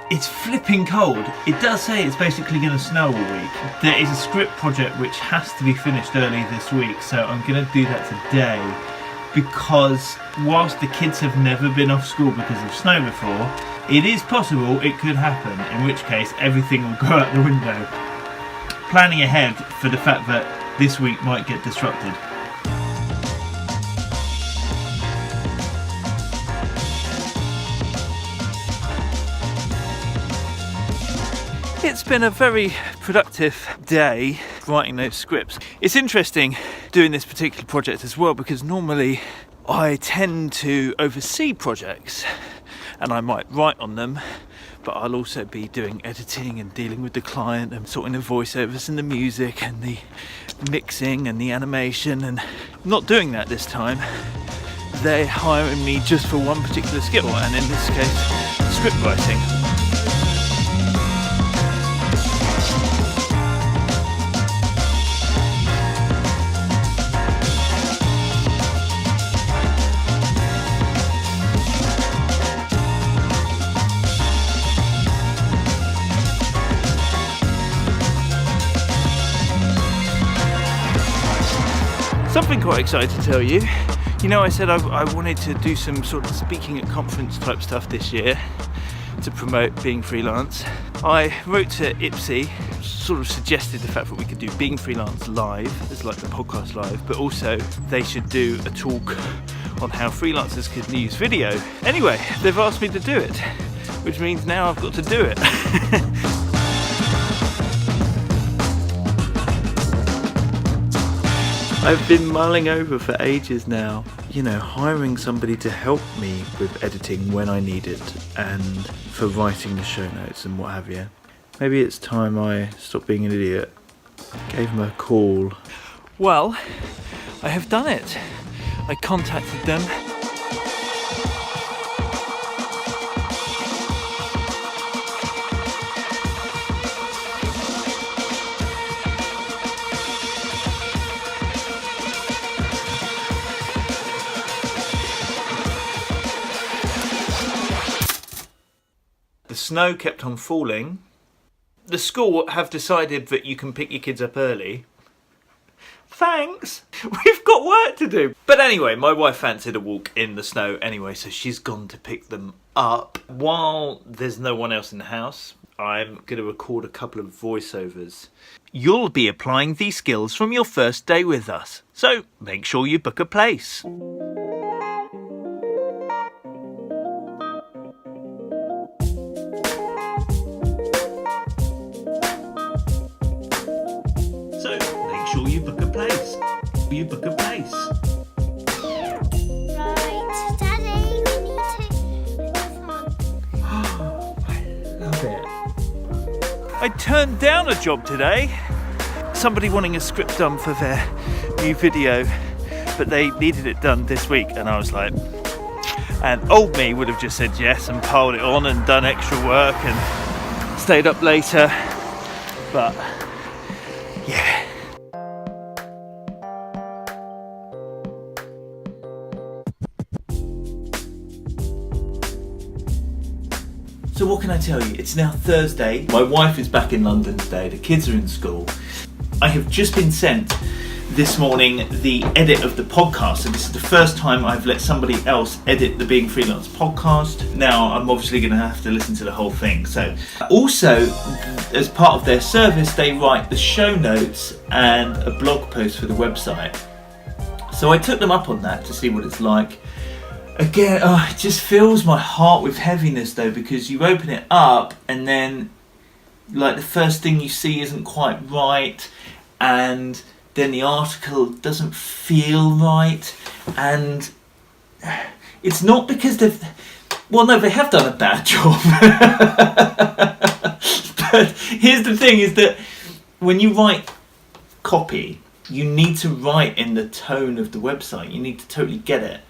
It's flipping cold. It does say it's basically going to snow all week. There is a script project which has to be finished early this week, so I'm going to do that today, because whilst the kids have never been off school because of snow before, it is possible it could happen, in which case everything will go out the window. Planning ahead for the fact that this week might get disrupted. It's been a very productive day writing those scripts. It's interesting doing this particular project as well, because normally I tend to oversee projects and I might write on them, but I'll also be doing editing and dealing with the client and sorting the voiceovers and the music and the mixing and the animation, and I'm not doing that this time. They're hiring me just for one particular skill, and in this case, script writing. Something quite exciting to tell you. You know, I said I wanted to do some sort of speaking at conference type stuff this year to promote Being Freelance. I wrote to Ipsy, sort of suggested the fact that we could do Being Freelance live, as like the podcast live, but also they should do a talk on how freelancers could use video. Anyway, they've asked me to do it, which means now I've got to do it. I've been mulling over for ages now, you know, hiring somebody to help me with editing when I need it, and for writing the show notes and what have you. Maybe it's time I stop being an idiot. Gave them a call. Well, I have done it. I contacted them. The snow kept on falling. The school have decided that you can pick your kids up early. Thanks! We've got work to do! But anyway, my wife fancied a walk in the snow anyway, so she's gone to pick them up. While there's no one else in the house, I'm going to record a couple of voiceovers. You'll be applying these skills from your first day with us, so make sure you book a place. You book a place. You book a place. Right, Daddy, we need to put this on. I love it. I turned down a job today. Somebody wanting a script done for their new video, but they needed it done this week, and I was like, and old me would have just said yes and piled it on and done extra work and stayed up later, but yeah. So what can I tell you? It's now Thursday. My wife is back in London today. The kids are in school. I have just been sent this morning the edit of the podcast. So this is the first time I've let somebody else edit the Being Freelance podcast. Now I'm obviously going to have to listen to the whole thing. So also, as part of their service, they write the show notes and a blog post for the website. So I took them up on that to see what it's like. Again, it just fills my heart with heaviness though, because you open it up and then like the first thing you see isn't quite right, and then the article doesn't feel right, and it's not because they have done a bad job. But here's the thing, is that when you write copy, you need to write in the tone of the website. You need to totally get it.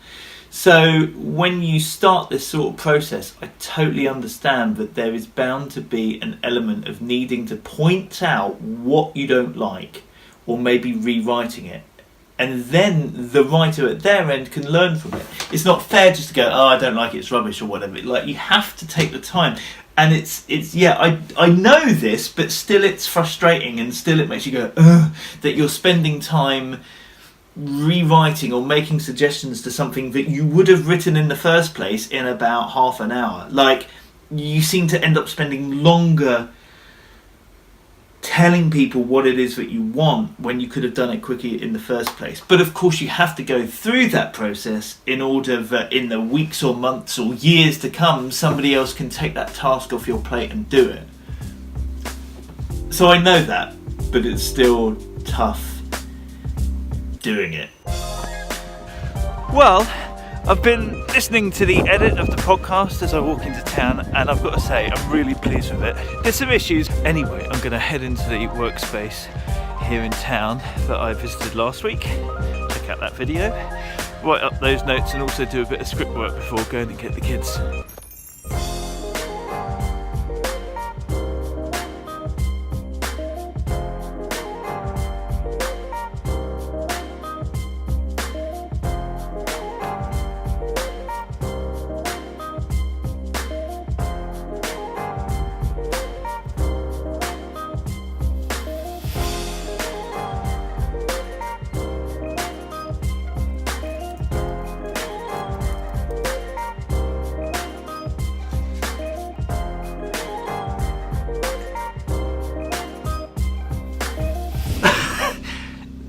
So when you start this sort of process, I totally understand that there is bound to be an element of needing to point out what you don't like, or maybe rewriting it. and then the writer at their end can learn from it. It's not fair just to go, oh, I don't like it, it's rubbish or whatever. Like, you have to take the time. And it's I know this, but still it's frustrating, and still it makes you go, ugh, that you're spending time rewriting or making suggestions to something that you would have written in the first place in about half an hour. Like, you seem to end up spending longer telling people what it is that you want when you could have done it quickly in the first place. But of course you have to go through that process in order that in the weeks or months or years to come, somebody else can take that task off your plate and do it. So I know that, but it's still tough doing it. Well, I've been listening to the edit of the podcast as I walk into town, and I've got to say I'm really pleased with it. There's some issues. Anyway, I'm going to head into the workspace here in town that I visited last week. Check out that video, write up those notes, and also do a bit of script work before going to get the kids.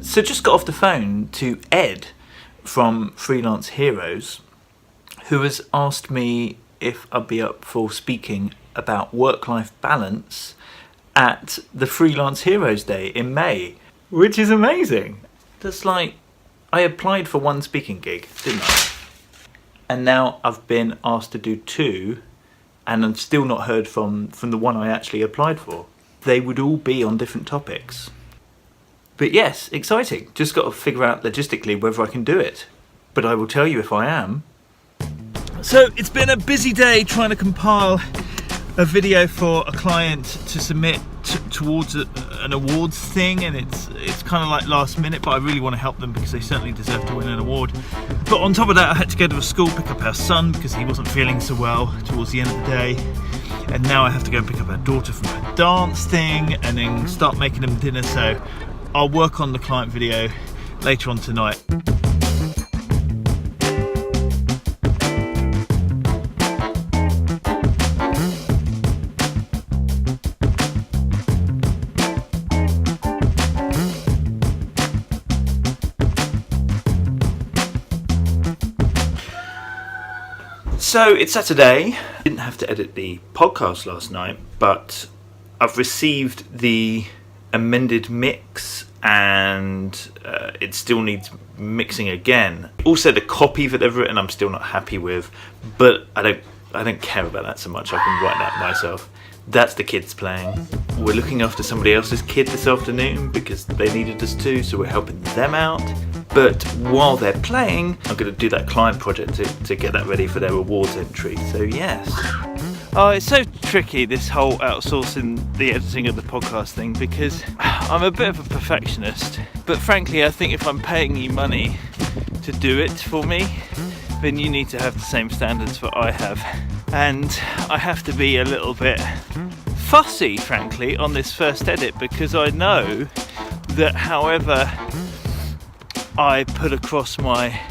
So just got off the phone to Ed from Freelance Heroes, who has asked me if I'd be up for speaking about work-life balance at the Freelance Heroes Day in May, which is amazing. That's like, I applied for one speaking gig, didn't I? And now I've been asked to do two, and I've still not heard from the one I actually applied for. They would all be on different topics. But yes, exciting. Just got to figure out logistically whether I can do it. But I will tell you if I am. So it's been a busy day trying to compile a video for a client to submit towards an awards thing, and it's kind of like last minute, but I really want to help them because they certainly deserve to win an award. But on top of that, I had to go to a school, pick up our son because he wasn't feeling so well towards the end of the day. And now I have to go and pick up our daughter from her dance thing and then start making them dinner. So I'll work on the client video later on tonight. So it's Saturday. I didn't have to edit the podcast last night, but I've received the amended mix and it still needs mixing again. Also, the copy that they've written I'm still not happy with, but I don't care about that so much. I can write that myself. That's the kids playing. We're looking after somebody else's kid this afternoon because they needed us to, so we're helping them out. But while they're playing, I'm going to do that client project to get that ready for their awards entry. So yes. Oh, it's so tricky, this whole outsourcing the editing of the podcast thing, because I'm a bit of a perfectionist. But frankly, I think if I'm paying you money to do it for me, then you need to have the same standards that I have. And I have to be a little bit fussy, frankly, on this first edit, because I know that however I put across my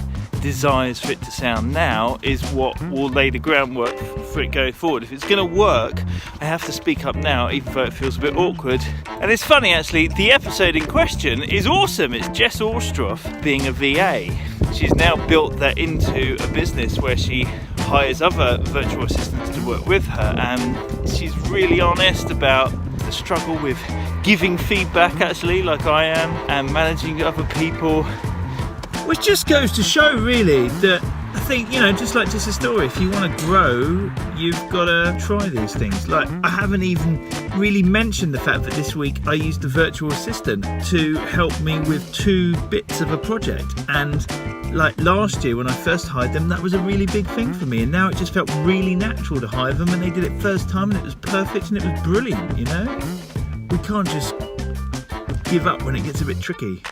desires for it to sound now is what will lay the groundwork for it going forward. If it's going to work, I have to speak up now, even though it feels a bit awkward. And it's funny, actually, the episode in question is awesome. It's Jess Orstroff being a VA. She's now built that into a business where she hires other virtual assistants to work with her, and she's really honest about the struggle with giving feedback, actually, like I am, and managing other people. Which just goes to show, really, that I think, just like just a story, if you want to grow, you've got to try these things. Like, I haven't even really mentioned the fact that this week I used a virtual assistant to help me with 2 bits of a project. And like last year when I first hired them, that was a really big thing for me. And now it just felt really natural to hire them, and they did it first time and it was perfect and it was brilliant, We can't just give up when it gets a bit tricky.